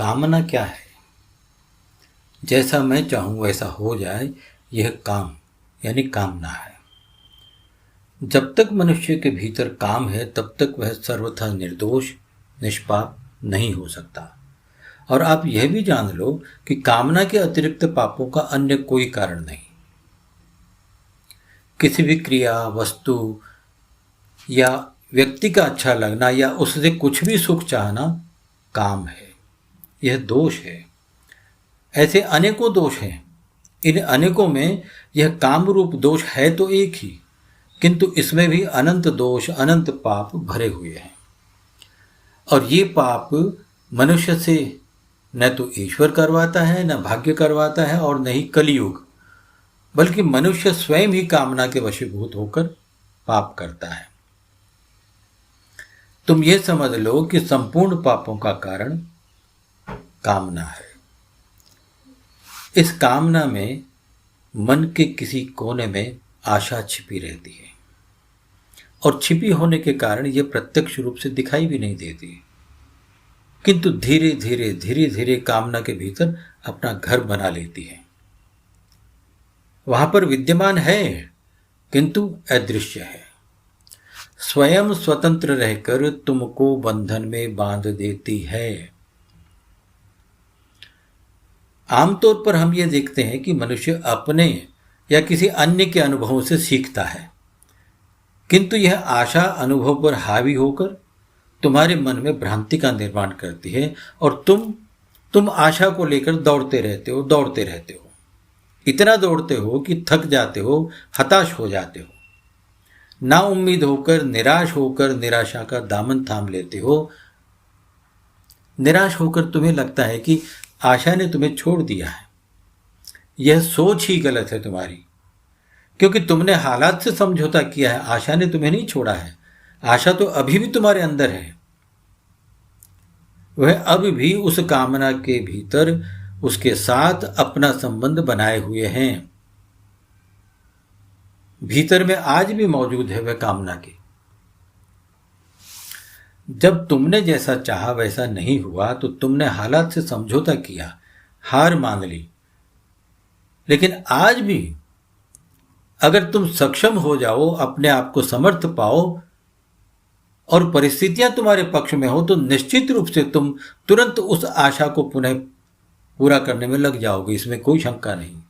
कामना क्या है? जैसा मैं चाहूं वैसा हो जाए, यह काम यानी कामना है। जब तक मनुष्य के भीतर काम है तब तक वह सर्वथा निर्दोष निष्पाप नहीं हो सकता। और आप यह भी जान लो कि कामना के अतिरिक्त पापों का अन्य कोई कारण नहीं। किसी भी क्रिया, वस्तु या व्यक्ति का अच्छा लगना या उससे कुछ भी सुख चाहना काम है, यह दोष है। ऐसे अनेकों दोष हैं। इन अनेकों में यह काम रूप दोष है तो एक ही, किंतु इसमें भी अनंत दोष, अनंत पाप भरे हुए हैं। और ये पाप मनुष्य से न तो ईश्वर करवाता है, न भाग्य करवाता है, और न ही कलियुग, बल्कि मनुष्य स्वयं ही कामना के वशीभूत होकर पाप करता है। तुम ये समझ लो कि संपूर्ण पापों का कारण कामना है। इस कामना में मन के किसी कोने में आशा छिपी रहती है, और छिपी होने के कारण यह प्रत्यक्ष रूप से दिखाई भी नहीं देती, किंतु धीरे धीरे कामना के भीतर अपना घर बना लेती है। वहां पर विद्यमान है किंतु अदृश्य है। स्वयं स्वतंत्र रहकर तुमको बंधन में बांध देती है। आमतौर पर हम ये देखते हैं कि मनुष्य अपने या किसी अन्य के अनुभवों से सीखता है, किंतु यह आशा अनुभव पर हावी होकर तुम्हारे मन में भ्रांति का निर्माण करती है, और तुम आशा को लेकर दौड़ते रहते हो। इतना दौड़ते हो कि थक जाते हो, हताश हो जाते हो, ना उम्मीद होकर, निराश होकर निराशा का दामन थाम लेते हो। निराश होकर तुम्हें लगता है कि आशा ने तुम्हें छोड़ दिया है। यह सोच ही गलत है तुम्हारी, क्योंकि तुमने हालात से समझौता किया है। आशा ने तुम्हें नहीं छोड़ा है। आशा तो अभी भी तुम्हारे अंदर है। वह अब भी उस कामना के भीतर उसके साथ अपना संबंध बनाए हुए हैं। भीतर में आज भी मौजूद है वह कामना के। जब तुमने जैसा चाहा वैसा नहीं हुआ तो तुमने हालात से समझौता किया, हार मान ली। लेकिन आज भी अगर तुम सक्षम हो जाओ, अपने आप को समर्थ पाओ और परिस्थितियां तुम्हारे पक्ष में हो, तो निश्चित रूप से तुम तुरंत उस आशा को पुनः पूरा करने में लग जाओगे। इसमें कोई शंका नहीं।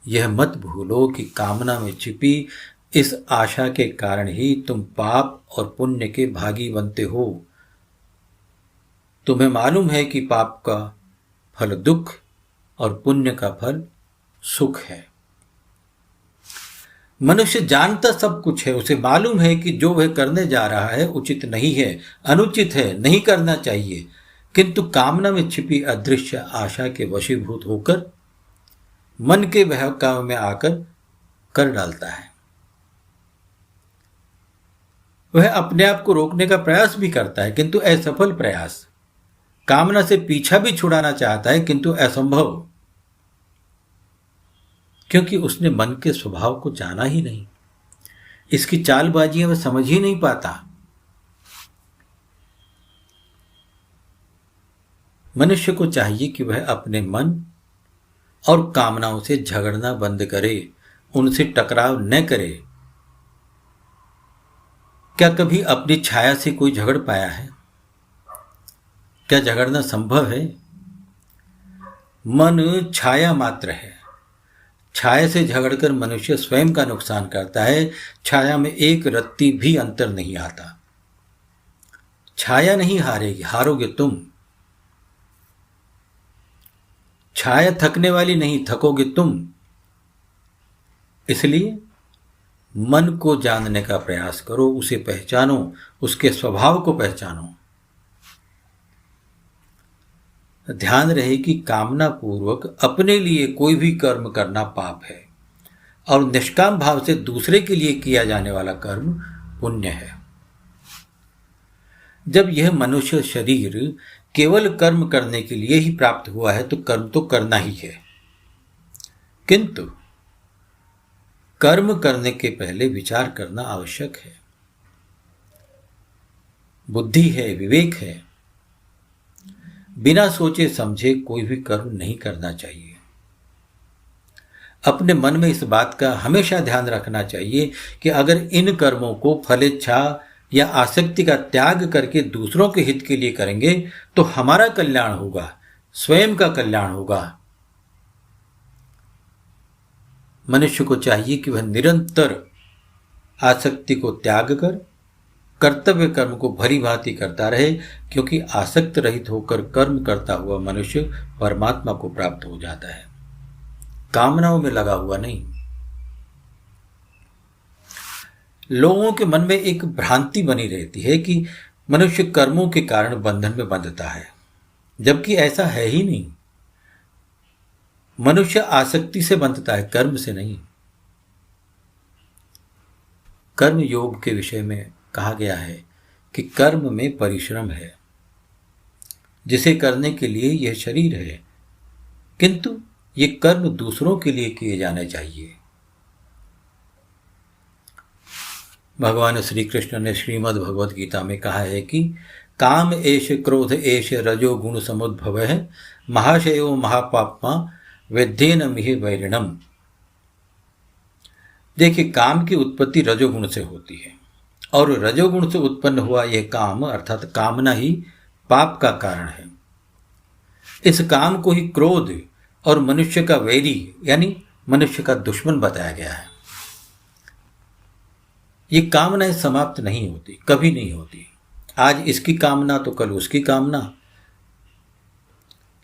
यह मत भूलो कि कामना में छिपी इस आशा के कारण ही तुम पाप और पुण्य के भागी बनते हो। तुम्हें मालूम है कि पाप का फल दुख और पुण्य का फल सुख है। मनुष्य जानता सब कुछ है। उसे मालूम है कि जो वह करने जा रहा है उचित नहीं है, अनुचित है, नहीं करना चाहिए, किंतु कामना में छिपी अदृश्य आशा के वशीभूत होकर मन के बहकावे में आकर कर डालता है। वह अपने आप को रोकने का प्रयास भी करता है, किंतु असफल प्रयास। कामना से पीछा भी छुड़ाना चाहता है, किंतु असंभव, क्योंकि उसने मन के स्वभाव को जाना ही नहीं। इसकी चालबाजियां वह समझ ही नहीं पाता। मनुष्य को चाहिए कि वह अपने मन और कामनाओं से झगड़ना बंद करे, उनसे टकराव न करे। क्या कभी अपनी छाया से कोई झगड़ पाया है? क्या झगड़ना संभव है? मन छाया मात्र है। छाया से झगड़कर मनुष्य स्वयं का नुकसान करता है। छाया में एक रत्ती भी अंतर नहीं आता। छाया नहीं हारेगी, हारोगे तुम। छाया थकने वाली नहीं, थकोगे तुम। इसलिए मन को जानने का प्रयास करो, उसे पहचानो, उसके स्वभाव को पहचानो। ध्यान रहे कि कामना पूर्वक अपने लिए कोई भी कर्म करना पाप है, और निष्काम भाव से दूसरे के लिए किया जाने वाला कर्म पुण्य है। जब यह मनुष्य शरीर केवल कर्म करने के लिए ही प्राप्त हुआ है तो कर्म तो करना ही है, किंतु कर्म करने के पहले विचार करना आवश्यक है। बुद्धि है, विवेक है। बिना सोचे समझे कोई भी कर्म नहीं करना चाहिए। अपने मन में इस बात का हमेशा ध्यान रखना चाहिए कि अगर इन कर्मों को फलेच्छा या आसक्ति का त्याग करके दूसरों के हित के लिए करेंगे तो हमारा कल्याण होगा, स्वयं का कल्याण होगा। मनुष्य को चाहिए कि वह निरंतर आसक्ति को त्याग कर कर्तव्य कर्म को भली भांति करता रहे, क्योंकि आसक्त रहित होकर कर्म करता हुआ मनुष्य परमात्मा को प्राप्त हो जाता है, कामनाओं में लगा हुआ नहीं। लोगों के मन में एक भ्रांति बनी रहती है कि मनुष्य कर्मों के कारण बंधन में बंधता है, जबकि ऐसा है ही नहीं। मनुष्य आसक्ति से बंधता है, कर्म से नहीं। कर्म योग के विषय में कहा गया है कि कर्म में परिश्रम है, जिसे करने के लिए यह शरीर है, किंतु ये कर्म दूसरों के लिए किए जाने चाहिए। भगवान श्री कृष्ण ने श्रीमद् भगवद गीता में कहा है कि काम एष क्रोध एष रजो गुण समुद्भव है, महाशयो महापाप्मा वेद्येन मिहि वैरिणम। देखिए, काम की उत्पत्ति रजोगुण से होती है और रजोगुण से उत्पन्न हुआ यह काम अर्थात कामना ही पाप का कारण है। इस काम को ही क्रोध और मनुष्य का वैरी यानी मनुष्य का दुश्मन बताया गया है। ये कामनाएं समाप्त नहीं होती, कभी नहीं होती। आज इसकी कामना तो कल उसकी कामना।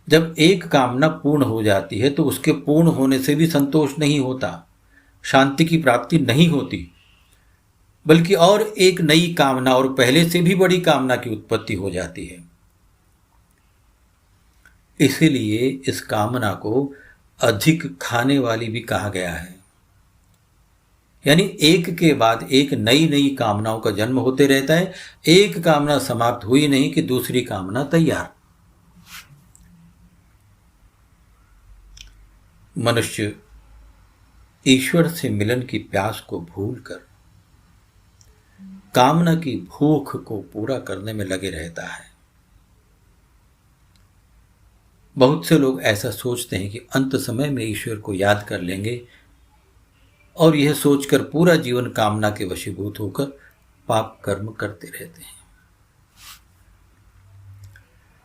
जब एक कामना पूर्ण हो जाती है तो उसके पूर्ण होने से भी संतोष नहीं होता, शांति की प्राप्ति नहीं होती, बल्कि और एक नई कामना और पहले से भी बड़ी कामना की उत्पत्ति हो जाती है। इसीलिए इस कामना को अधिक खाने वाली भी कहा गया है। यानी एक के बाद एक नई नई कामनाओं का जन्म होते रहता है। एक कामना समाप्त हुई नहीं कि दूसरी कामना तैयार। मनुष्य ईश्वर से मिलन की प्यास को भूलकर कामना की भूख को पूरा करने में लगे रहता है। बहुत से लोग ऐसा सोचते हैं कि अंत समय में ईश्वर को याद कर लेंगे और यह सोचकर पूरा जीवन कामना के वशीभूत होकर पाप कर्म करते रहते हैं।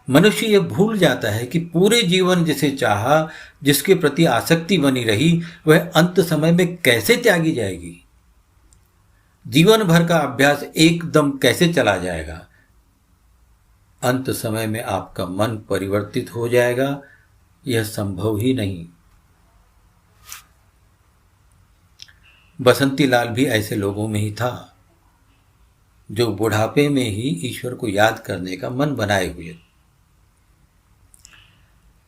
मनुष्य यह भूल जाता है कि पूरे जीवन जिसे चाहा, जिसके प्रति आसक्ति बनी रही, वह अंत समय में कैसे त्यागी जाएगी। जीवन भर का अभ्यास एकदम कैसे चला जाएगा। अंत समय में आपका मन परिवर्तित हो जाएगा, यह संभव ही नहीं। बसंती लाल भी ऐसे लोगों में ही था जो बुढ़ापे में ही ईश्वर को याद करने का मन बनाए हुए।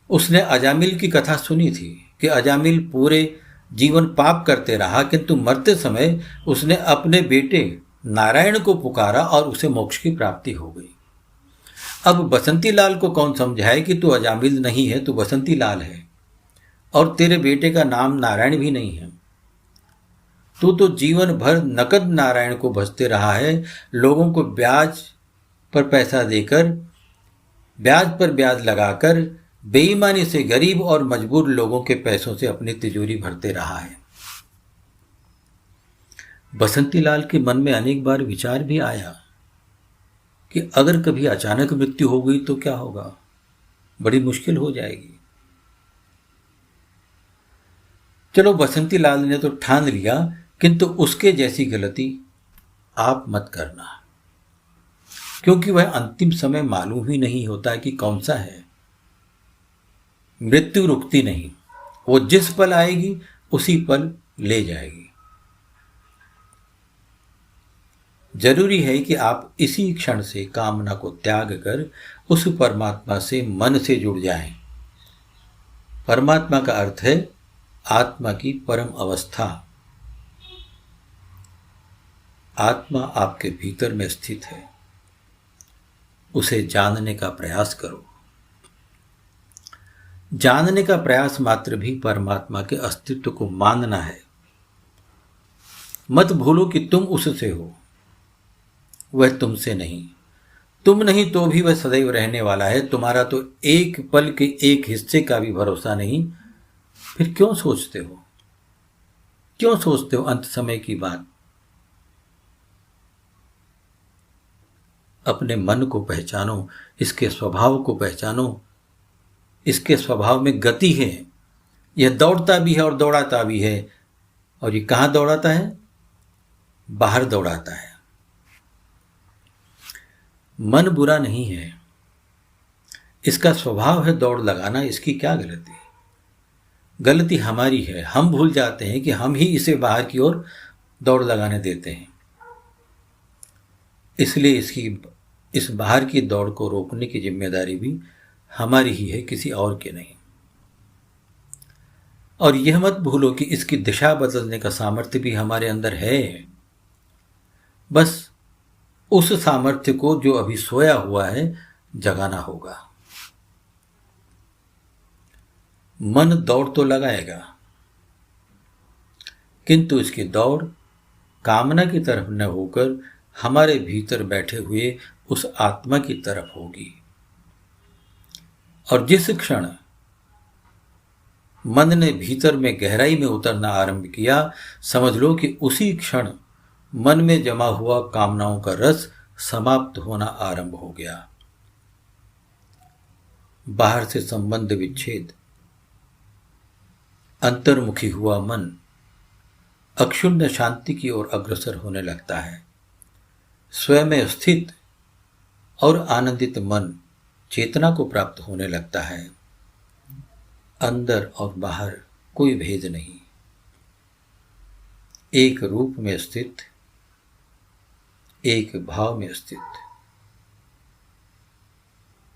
उसने अजामिल की कथा सुनी थी कि अजामिल पूरे जीवन पाप करते रहा, किंतु मरते समय उसने अपने बेटे नारायण को पुकारा और उसे मोक्ष की प्राप्ति हो गई। अब बसंती लाल को कौन समझाए कि तू अजामिल नहीं है, तू बसंती लाल है और तेरे बेटे का नाम नारायण भी नहीं है। तू तो जीवन भर नकद नारायण को भजते रहा है, लोगों को ब्याज पर पैसा देकर, ब्याज पर ब्याज लगाकर बेईमानी से गरीब और मजबूर लोगों के पैसों से अपनी तिजोरी भरते रहा है। बसंती लाल के मन में अनेक बार विचार भी आया कि अगर कभी अचानक मृत्यु हो गई तो क्या होगा, बड़ी मुश्किल हो जाएगी। चलो, बसंती लाल ने तो ठान लिया, किंतु उसके जैसी गलती आप मत करना, क्योंकि वह अंतिम समय मालूम ही नहीं होता कि कौन सा है। मृत्यु रुकती नहीं, वो जिस पल आएगी उसी पल ले जाएगी। जरूरी है कि आप इसी क्षण से कामना को त्याग कर उस परमात्मा से मन से जुड़ जाएं। परमात्मा का अर्थ है आत्मा की परम अवस्था। आत्मा आपके भीतर में स्थित है, उसे जानने का प्रयास करो। जानने का प्रयास मात्र भी परमात्मा के अस्तित्व को मानना है। मत भूलो कि तुम उससे हो, वह तुमसे नहीं। तुम नहीं तो भी वह सदैव रहने वाला है, तुम्हारा तो एक पल के एक हिस्से का भी भरोसा नहीं, फिर क्यों सोचते हो, क्यों सोचते हो अंत समय की बात। अपने मन को पहचानो, इसके स्वभाव को पहचानो। इसके स्वभाव में गति है, यह दौड़ता भी है और दौड़ाता भी है। और ये कहाँ दौड़ाता है? बाहर दौड़ाता है। मन बुरा नहीं है, इसका स्वभाव है दौड़ लगाना, इसकी क्या गलती? गलती हमारी है, हम भूल जाते हैं कि हम ही इसे बाहर की ओर दौड़ लगाने देते हैं। इसलिए इस बाहर की दौड़ को रोकने की जिम्मेदारी भी हमारी ही है, किसी और की नहीं। और यह मत भूलो कि इसकी दिशा बदलने का सामर्थ्य भी हमारे अंदर है। बस उस सामर्थ्य को जो अभी सोया हुआ है जगाना होगा। मन दौड़ तो लगाएगा, किंतु इसकी दौड़ कामना की तरफ न होकर हमारे भीतर बैठे हुए उस आत्मा की तरफ होगी। और जिस क्षण मन ने भीतर में गहराई में उतरना आरंभ किया, समझ लो कि उसी क्षण मन में जमा हुआ कामनाओं का रस समाप्त होना आरंभ हो गया। बाहर से संबंध विच्छेद, अंतर्मुखी हुआ मन अक्षुण्ण शांति की ओर अग्रसर होने लगता है। स्वयं में स्थित और आनंदित मन चेतना को प्राप्त होने लगता है। अंदर और बाहर कोई भेद नहीं, एक रूप में स्थित, एक भाव में स्थित।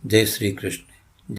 जय श्री कृष्ण।